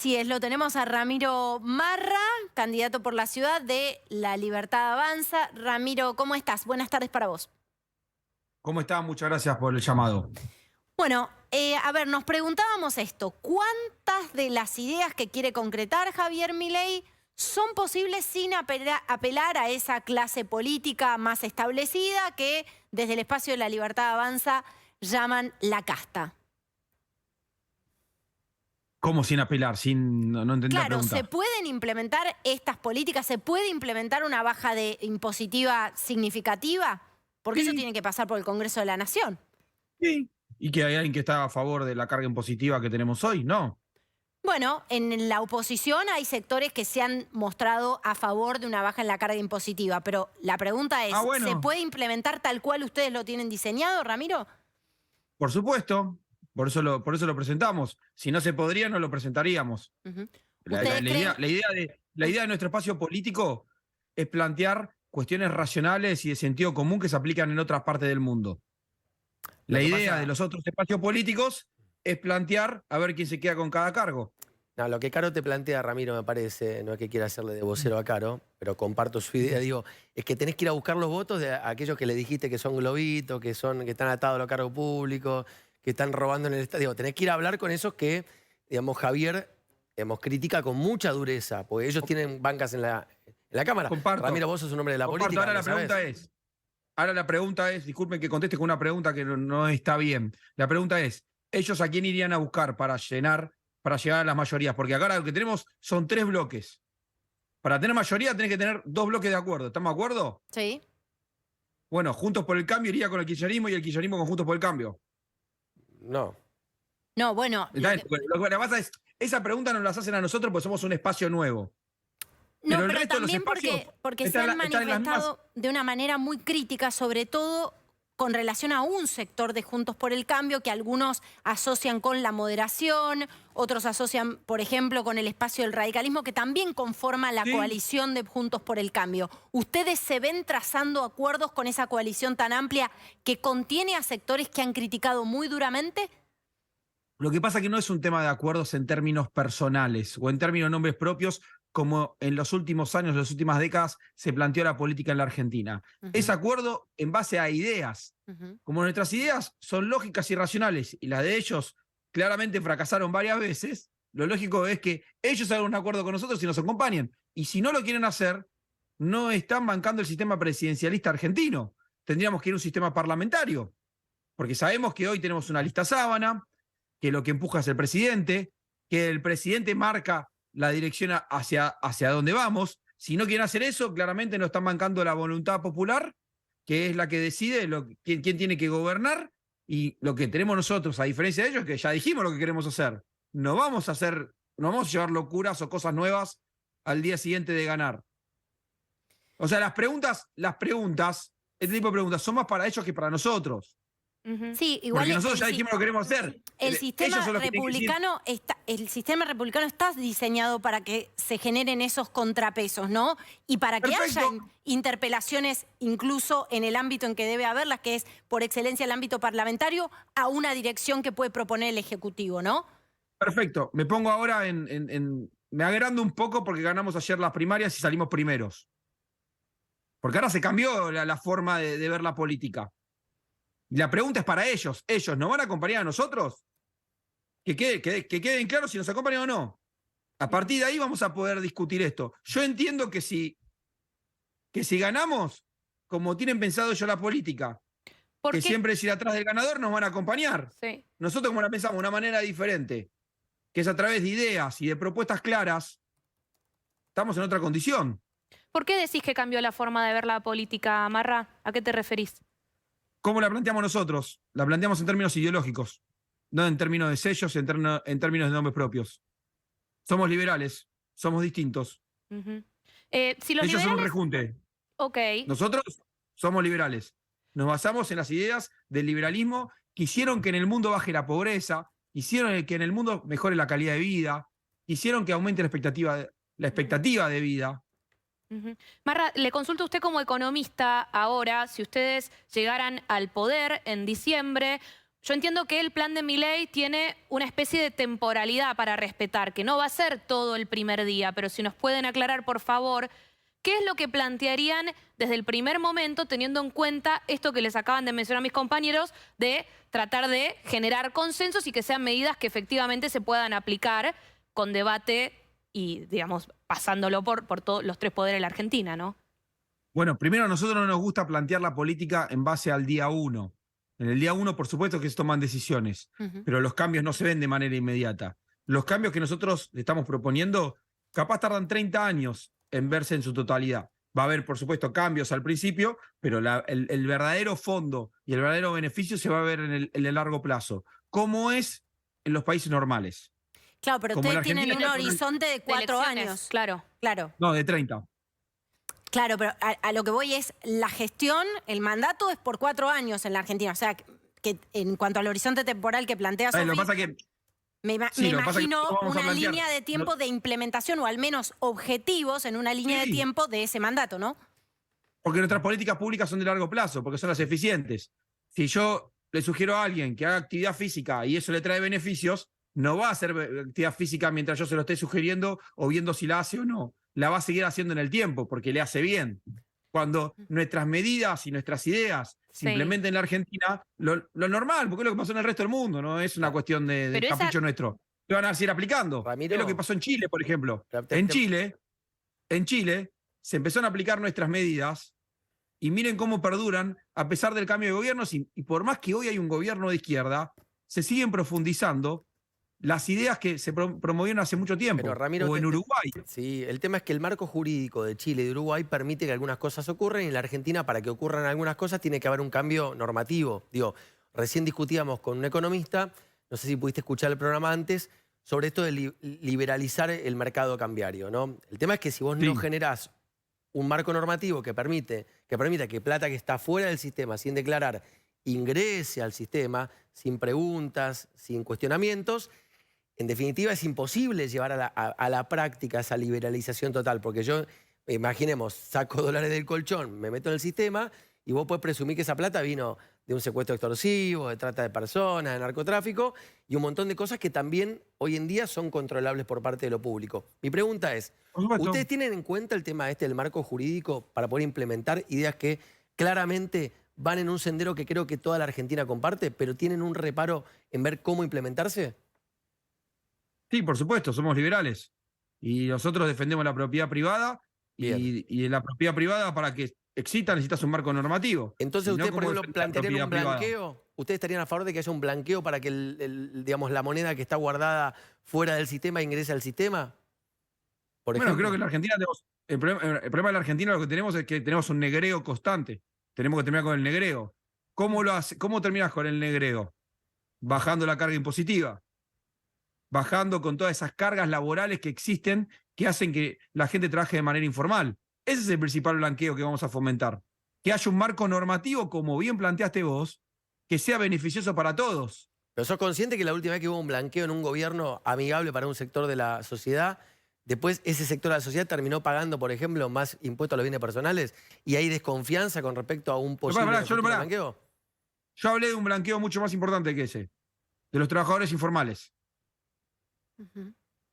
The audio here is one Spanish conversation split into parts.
Sí, lo tenemos a Ramiro Marra, candidato por la ciudad de La Libertad Avanza. Ramiro, ¿cómo estás? Buenas tardes para vos. ¿Cómo está? Muchas gracias por el llamado. Bueno, a ver, nos preguntábamos esto. ¿Cuántas de las ideas que quiere concretar Javier Milei son posibles sin apelar a esa clase política más establecida que desde el espacio de La Libertad Avanza llaman la casta? ¿Cómo sin apelar? No entendí la Claro, ¿se pregunta. pueden implementar estas políticas? ¿Se puede implementar una baja de impositiva significativa? Porque eso Sí, tiene que pasar por el Congreso de la Nación. sí. ¿Y que hay alguien que está a favor de la carga impositiva que tenemos hoy? No. Bueno, en la oposición hay sectores que se han mostrado a favor de una baja en la carga impositiva, pero la pregunta Ah, es, ¿se bueno, puede implementar tal cual ustedes lo tienen diseñado, Ramiro? por supuesto. Por eso lo presentamos. Si no se podría, no lo presentaríamos. Ujú. La, la- ¿Ustedes la idea, creen? la idea de nuestro espacio político es plantear cuestiones racionales y de sentido común que se aplican en otras partes del mundo. Lo La que idea de pasa, los otros espacios políticos es plantear a ver quién se queda con cada cargo. no, lo que Caro te plantea, Ramiro, me parece, no es que quiera hacerle de vocero a Caro, pero comparto su idea, digo, es que tenés que ir a buscar los votos de aquellos que le dijiste que son globitos, que están atados a los cargos públicos, que están robando en el Estado. Digo, tenés que ir a hablar con esos que, digamos, Javier, digamos, critica con mucha dureza, porque ellos tienen bancas en la Cámara. Comparto. Ramiro, vos sos un hombre de la Comparto. política, Ahora lo la sabés. pregunta es, disculpen que conteste con una pregunta que no está bien. La pregunta es, ¿ellos a quién irían a buscar para llegar a las mayorías? Porque acá lo que tenemos son 3 bloques. Para tener mayoría tenés que tener 2 bloques de acuerdo. ¿Estamos de acuerdo? Sí. Bueno, Juntos por el Cambio iría con el kirchnerismo y el kirchnerismo con Juntos por el Cambio. No. No, bueno, ¿Está bien? Lo que pasa es, esa pregunta nos la hacen a nosotros porque somos un espacio nuevo. no, Pero el pero resto de los también espacios porque se están, han están en las mismas. manifestado de una manera muy crítica, sobre todo con relación a un sector de Juntos por el Cambio que algunos asocian con la moderación, otros asocian, por ejemplo, con el espacio del radicalismo, que también conforma la Sí. coalición de Juntos por el Cambio. ¿Ustedes se ven trazando acuerdos con esa coalición tan amplia que contiene a sectores que han criticado muy duramente? Lo que pasa es que no es un tema de acuerdos en términos personales o en términos de nombres propios, como en los últimos años, en las últimas décadas, se planteó la política en la Argentina. Es Ujú, acuerdo en base a ideas. ujú. Como nuestras ideas son lógicas y racionales y las de ellos claramente fracasaron varias veces, lo lógico es que ellos hagan un acuerdo con nosotros y nos acompañen. Y si no lo quieren hacer, no están bancando el sistema presidencialista argentino. Tendríamos que ir a un sistema parlamentario, porque sabemos que hoy tenemos una lista sábana, que lo que empuja es el presidente, que el presidente marca la dirección hacia dónde vamos. Si no quieren hacer eso, claramente no están bancando la voluntad popular, que es la que decide quién tiene que gobernar, y lo que tenemos nosotros, a diferencia de ellos, que ya dijimos lo que queremos hacer. No vamos a llevar locuras o cosas nuevas al día siguiente de ganar. O sea, este tipo de preguntas son más para ellos que para nosotros. Ujú. Sí, igual Porque nosotros ya dijimos lo que queremos hacer. el Ellos sistema son los que tienen que decir. republicano está diseñado para que se generen esos contrapesos, ¿no? Y para que haya Perfecto. interpelaciones incluso en el ámbito en que debe haberlas, que es por excelencia el ámbito parlamentario, a una dirección que puede proponer el Ejecutivo, ¿no? Perfecto. Me pongo ahora me agrando un poco porque ganamos ayer las primarias y salimos primeros. Porque ahora se cambió la forma de ver la política. Y la pregunta es para ellos. ¿Ellos nos van a acompañar a nosotros? Que queden claros si nos acompañan o no. A partir de ahí vamos a poder discutir esto. Yo entiendo que si ganamos, como tienen pensado ellos la política, ¿Por que qué? siempre es ir atrás del ganador, nos van a acompañar. Sí. Nosotros como la pensamos de una manera diferente, que es a través de ideas y de propuestas claras, estamos en otra condición. ¿Por qué decís que cambió la forma de ver la política, Marra? ¿A qué te referís? ¿Cómo la planteamos nosotros? La planteamos en términos ideológicos, no en términos de sellos, en términos de nombres propios. Somos liberales, somos distintos. Ujú. Si los Ellos son un liberales... rejunte. Ok. Nosotros somos liberales. Nos basamos en las ideas del liberalismo que hicieron que en el mundo baje la pobreza, hicieron que en el mundo mejore la calidad de vida, hicieron que aumente la expectativa de vida. Ujú. Marra, le consulto a usted como economista ahora, si ustedes llegaran al poder en diciembre, yo entiendo que el plan de Milei tiene una especie de temporalidad para respetar, que no va a ser todo el primer día, pero si nos pueden aclarar, por favor, ¿qué es lo que plantearían desde el primer momento, teniendo en cuenta esto que les acaban de mencionar mis compañeros, de tratar de generar consensos y que sean medidas que efectivamente se puedan aplicar con debate y, digamos, pasándolo por todos los tres poderes de la Argentina, ¿no? Bueno, primero, a nosotros no nos gusta plantear la política en base al día 1. En el día 1, por supuesto que se toman decisiones, pero los cambios no se ven de manera inmediata. Los cambios que nosotros estamos proponiendo, capaz tardan 30 años en verse en su totalidad. Va a haber, por supuesto, cambios al principio, pero el verdadero fondo y el verdadero beneficio se va a ver en el largo plazo. ¿Cómo es en los países normales? Claro, pero Como en ustedes tienen un Argentina, horizonte de 4 elecciones, años. Claro. Claro. No, de 30. Claro, pero a lo que voy es la gestión, el mandato es por 4 años en la Argentina. O sea, que en cuanto al horizonte temporal que plantea Sofi, Lo que pasa que me sí, lo que pasa es que imagino no vamos a una plantear. línea de tiempo de implementación o al menos objetivos en una línea de Sí. tiempo de ese mandato, ¿no? Porque nuestras políticas públicas son de largo plazo, porque son las eficientes. Si yo le sugiero a alguien que haga actividad física y eso le trae beneficios, no va a hacer actividad física mientras yo se lo esté sugiriendo o viendo si la hace o no. La va a seguir haciendo en el tiempo porque le hace bien. Cuando nuestras medidas y nuestras ideas se Sí. implementen en la Argentina, lo normal, porque es lo que pasó en el resto del mundo, no es una cuestión de Pero esa- capricho nuestro. Lo van a seguir aplicando. Ramiro. Es lo que pasó en Chile, por ejemplo. Pero En Chile se empezaron a aplicar nuestras medidas y miren cómo perduran a pesar del cambio de gobiernos y por más que hoy hay un gobierno de izquierda, se siguen profundizando las ideas que se promovieron hace mucho tiempo. Pero, Ramiro, o en Uruguay. Sí, el tema es que el marco jurídico de Chile y de Uruguay permite que algunas cosas ocurran y en la Argentina, para que ocurran algunas cosas, tiene que haber un cambio normativo. Digo, recién discutíamos con un economista, no sé si pudiste escuchar el programa antes, sobre esto de liberalizar el mercado cambiario, ¿no? El tema es que si vos Sí. no generás un marco normativo que permita que plata que está fuera del sistema, sin declarar, ingrese al sistema, sin preguntas, sin cuestionamientos, en definitiva es imposible llevar a la práctica esa liberalización total, porque yo, imaginemos, saco dólares del colchón, me meto en el sistema y vos podés presumir que esa plata vino de un secuestro extorsivo, de trata de personas, de narcotráfico y un montón de cosas que también hoy en día son controlables por parte de lo público. Mi pregunta es, Por supuesto. ¿ustedes tienen en cuenta el tema del marco jurídico para poder implementar ideas que claramente van en un sendero que creo que toda la Argentina comparte, pero tienen un reparo en ver cómo implementarse? Sí, por supuesto, somos liberales. Y nosotros defendemos la propiedad privada Bien. y en la propiedad privada para que exista necesitas un marco normativo. Entonces, Si no, ¿ustedes, por ¿cómo ejemplo, defender la plantearían un propiedad privada? blanqueo? ¿Ustedes estarían a favor de que haya un blanqueo para que digamos, la moneda que está guardada fuera del sistema ingrese al sistema? Por Bueno, ejemplo. creo que en la Argentina el problema de la Argentina lo que tenemos es que tenemos un negreo constante. Tenemos que terminar con el negreo. ¿Cómo terminas con el negreo? Bajando la carga impositiva. Bajando con todas esas cargas laborales que existen que hacen que la gente trabaje de manera informal. Ese es el principal blanqueo que vamos a fomentar. Que haya un marco normativo, como bien planteaste vos, que sea beneficioso para todos. ¿Pero sos consciente que la última vez que hubo un blanqueo en un gobierno amigable para un sector de la sociedad, después ese sector de la sociedad terminó pagando, por ejemplo, más impuestos a los bienes personales y hay desconfianza con respecto a un posible blanqueo? Yo hablé de un blanqueo mucho más importante que ese, de los trabajadores informales.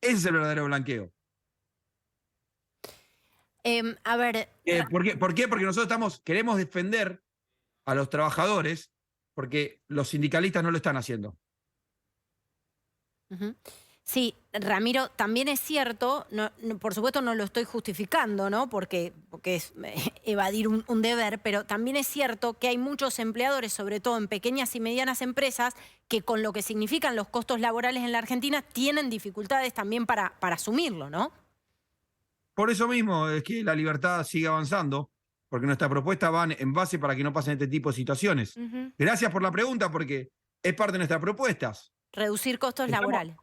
Ese es el verdadero blanqueo. A ver, ¿Por qué? Porque nosotros queremos defender a los trabajadores porque los sindicalistas no lo están haciendo. sí, Ramiro, también es cierto, por supuesto no lo estoy justificando, ¿no? Porque es evadir un deber, pero también es cierto que hay muchos empleadores, sobre todo en pequeñas y medianas empresas, que con lo que significan los costos laborales en la Argentina tienen dificultades también para asumirlo, ¿no? Por eso mismo es que la libertad sigue avanzando, porque nuestra propuesta va en base para que no pasen este tipo de situaciones. Ujú. Gracias por la pregunta, porque es parte de nuestras propuestas. Reducir costos Estamos- laborales.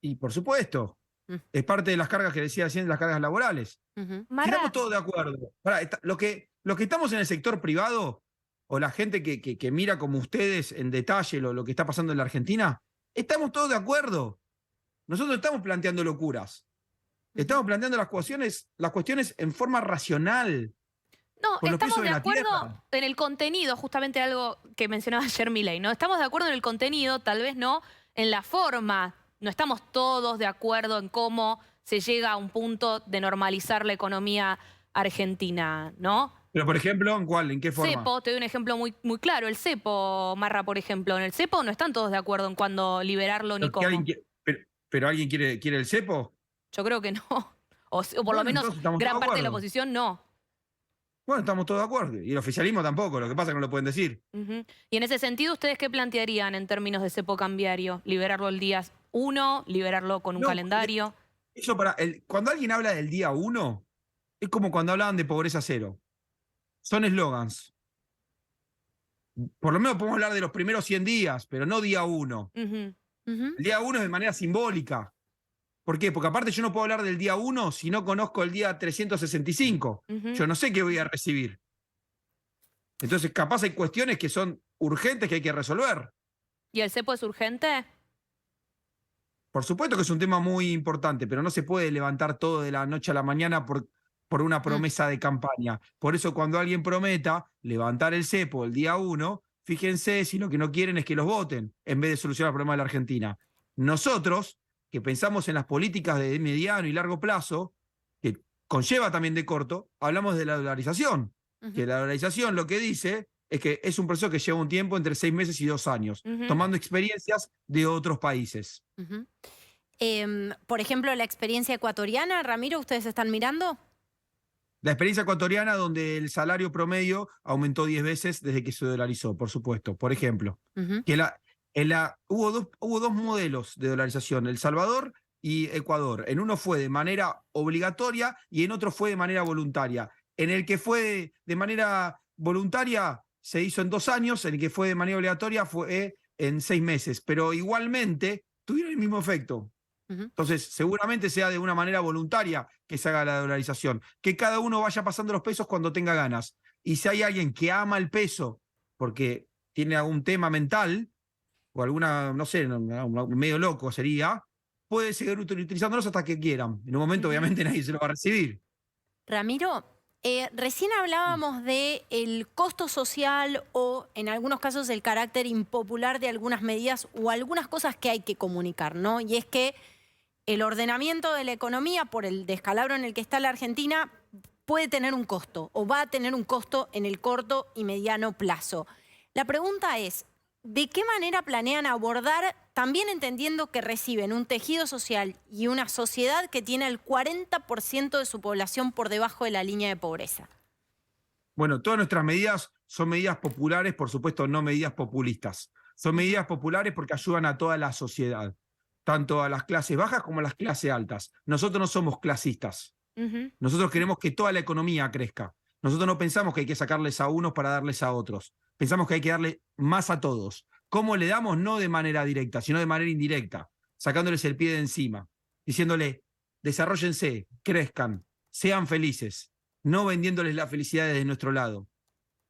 Y por supuesto, Mm. es parte de las cargas que decía recién, las cargas laborales. Ujú. Marra, Estamos todos de acuerdo. Pará, los que estamos en el sector privado, o la gente que mira como ustedes en detalle lo que está pasando en la Argentina, estamos todos de acuerdo. Nosotros no estamos planteando locuras. Estamos planteando las cuestiones en forma racional. No, Con los estamos pies de sobre la acuerdo tierra. en el contenido, justamente algo que mencionaba ayer Milei, ¿no? Estamos de acuerdo en el contenido, tal vez no en la forma. No estamos todos de acuerdo en cómo se llega a un punto de normalizar la economía argentina, ¿no? Pero, por ejemplo, ¿en cuál? ¿En qué forma? Cepo, te doy un ejemplo muy, muy claro. El cepo, Marra, por ejemplo. En el cepo no están todos de acuerdo en cuándo liberarlo ni Pero, que cómo. pero ¿alguien quiere el cepo? Yo creo que no. O por lo Bueno, menos entonces estamos gran todos de parte de la acuerdo. oposición no. Bueno, estamos todos de acuerdo. Y el oficialismo tampoco, lo que pasa es que no lo pueden decir. Ujú. Y en ese sentido, ¿ustedes qué plantearían en términos de cepo cambiario? ¿Liberarlo el día 1? ¿Liberarlo con un No, calendario? eso cuando alguien habla del día 1, es como cuando hablaban de pobreza cero. Son eslogans. Por lo menos podemos hablar de los primeros 100 días, pero no día 1. Ujú. Ujú. El día 1 es de manera simbólica. ¿Por qué? Porque aparte yo no puedo hablar del día 1 si no conozco el día 365. Ujú. Yo no sé qué voy a recibir. Entonces, capaz hay cuestiones que son urgentes que hay que resolver. ¿Y el cepo es urgente? Por supuesto que es un tema muy importante, pero no se puede levantar todo de la noche a la mañana por una promesa de campaña. Por eso cuando alguien prometa levantar el cepo el día 1, fíjense si lo que no quieren es que los voten, en vez de solucionar el problema de la Argentina. Nosotros, que pensamos en las políticas de mediano y largo plazo, que conlleva también de corto, hablamos de la dolarización. Ujú. Que la dolarización lo que dice es que es un proceso que lleva un tiempo entre 6 meses y 2 años, Ujú. tomando experiencias de otros países. Ujú. Por ejemplo, la experiencia ecuatoriana, Ramiro, ¿ustedes están mirando? La experiencia ecuatoriana donde el salario promedio aumentó 10 veces desde que se dolarizó, por supuesto. Por ejemplo, Ujú. que hubo dos modelos de dolarización, El Salvador y Ecuador. En uno fue de manera obligatoria y en otro fue de manera voluntaria. En el que fue de manera voluntaria se hizo en 2 años, en el que fue de manera obligatoria fue en 6 meses, pero igualmente tuvieron el mismo efecto. Ujú. Entonces, seguramente sea de una manera voluntaria que se haga la dolarización, que cada uno vaya pasando los pesos cuando tenga ganas. Y si hay alguien que ama el peso porque tiene algún tema mental o alguna, no sé, medio loco sería, puede seguir utilizándolos hasta que quieran. En un momento, Ujú. obviamente, nadie se lo va a recibir. Ramiro, recién hablábamos de el costo social o en algunos casos el carácter impopular de algunas medidas o algunas cosas que hay que comunicar, ¿no? Y es que el ordenamiento de la economía por el descalabro en el que está la Argentina puede tener un costo o va a tener un costo en el corto y mediano plazo. La pregunta es, ¿de qué manera planean abordar, también entendiendo que reciben un tejido social y una sociedad que tiene el 40% de su población por debajo de la línea de pobreza? Bueno, todas nuestras medidas son medidas populares, por supuesto, no medidas populistas. Son medidas populares porque ayudan a toda la sociedad, tanto a las clases bajas como a las clases altas. Nosotros no somos clasistas. Ujú. Nosotros queremos que toda la economía crezca. Nosotros no pensamos que hay que sacarles a unos para darles a otros. Pensamos que hay que darle más a todos. ¿Cómo le damos? No de manera directa, sino de manera indirecta, sacándoles el pie de encima, diciéndole, desarróllense, crezcan, sean felices, no vendiéndoles la felicidad desde nuestro lado.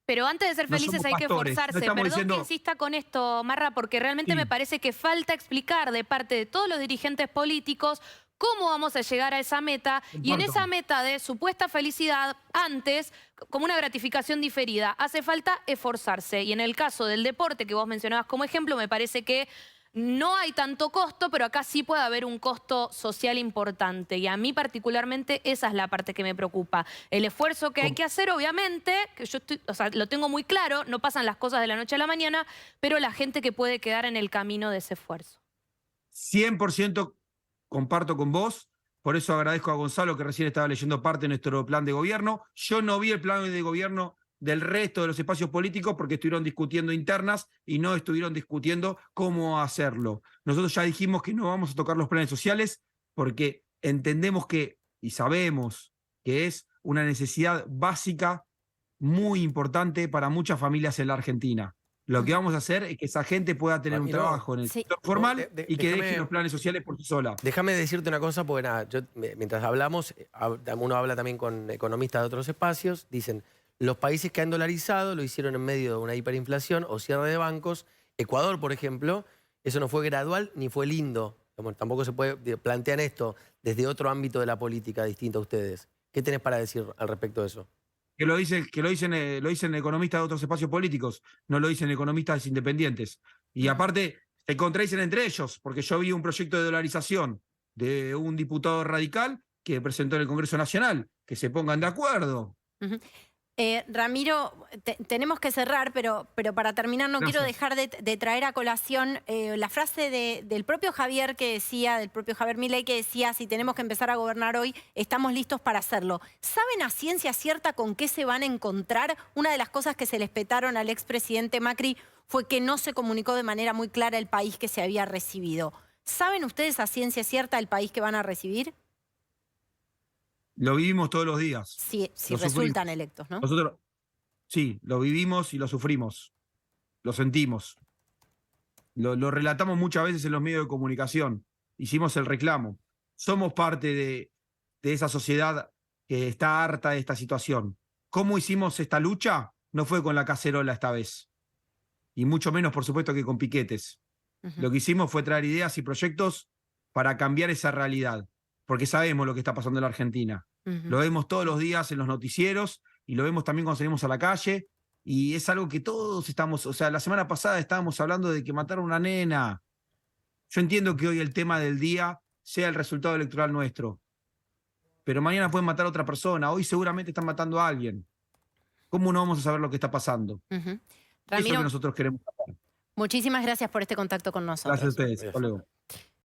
Pero antes de ser No felices somos hay que pastores, no esforzarse. estamos Perdón que diciendo, insista con esto, Marra, porque realmente me sí, parece que falta explicar de parte de todos los dirigentes políticos cómo vamos a llegar a esa meta y en comparto. esa meta de supuesta felicidad, antes, como una gratificación diferida, hace falta esforzarse. Y en el caso del deporte que vos mencionabas como ejemplo, me parece que no hay tanto costo, pero acá sí puede haber un costo social importante. Y a mí particularmente esa es la parte que me preocupa. El esfuerzo que hay Com- que hacer, obviamente, que yo lo tengo muy claro, no pasan las cosas de la noche a la mañana, pero la gente que puede quedar en el camino de ese esfuerzo. 100% comparto con vos, por eso agradezco a Gonzalo que recién estaba leyendo parte de nuestro plan de gobierno. Yo no vi el plan de gobierno del resto de los espacios políticos porque estuvieron discutiendo internas y no estuvieron discutiendo cómo hacerlo. Nosotros ya dijimos que no vamos a tocar los planes sociales porque entendemos que y sabemos que es una necesidad básica muy importante para muchas familias en la Argentina. Lo que vamos a hacer es que esa gente pueda tener un Ramiro, trabajo en el Sí. sector formal y que déjame- deje los planes sociales por sí sola. Déjame decirte una cosa, porque nada, mientras hablamos, uno habla también con economistas de otros espacios, dicen, los países que han dolarizado lo hicieron en medio de una hiperinflación o cierre de bancos. Ecuador, por ejemplo, eso no fue gradual ni fue lindo. Tampoco se puede, plantean esto desde otro ámbito de la política distinto a ustedes. ¿Qué tenés para decir al respecto de eso? lo dicen economistas de otros espacios políticos, no lo dicen economistas independientes. Y aparte, se contradicen entre ellos, porque yo vi un proyecto de dolarización de un diputado radical que presentó en el Congreso Nacional, que se pongan de acuerdo. Ujú. Ramiro, tenemos que cerrar, pero para terminar no quiero dejar de traer a colación la frase del propio Javier Milei que decía, si tenemos que empezar a gobernar hoy, estamos listos para hacerlo. ¿Saben a ciencia cierta con qué se van a encontrar? Una de las cosas que se le petaron al expresidente Macri fue que no se comunicó de manera muy clara el país que se había recibido. ¿Saben ustedes a ciencia cierta el país que van a recibir? Lo vivimos todos los días. Si Lo resultan sufrimos. electos, ¿no? Nosotros, sí, lo vivimos y lo sufrimos. Lo sentimos. Lo relatamos muchas veces en los medios de comunicación. Hicimos el reclamo. Somos parte de esa sociedad que está harta de esta situación. ¿Cómo hicimos esta lucha? No fue con la cacerola esta vez. Y mucho menos, por supuesto, que con piquetes. Lo que hicimos fue traer ideas y proyectos para cambiar esa realidad. Porque sabemos lo que está pasando en la Argentina. Lo vemos todos los días en los noticieros y lo vemos también cuando salimos a la calle. Y es algo que todos estamos... O sea, la semana pasada estábamos hablando de que mataron a una nena. Yo entiendo que hoy el tema del día sea el resultado electoral nuestro. Pero mañana pueden matar a otra persona. Hoy seguramente están matando a alguien. ¿Cómo no vamos a saber lo que está pasando? Eso es lo Ramiro, que nosotros queremos saber. muchísimas gracias por este contacto con nosotros. Gracias a ustedes. Hasta luego.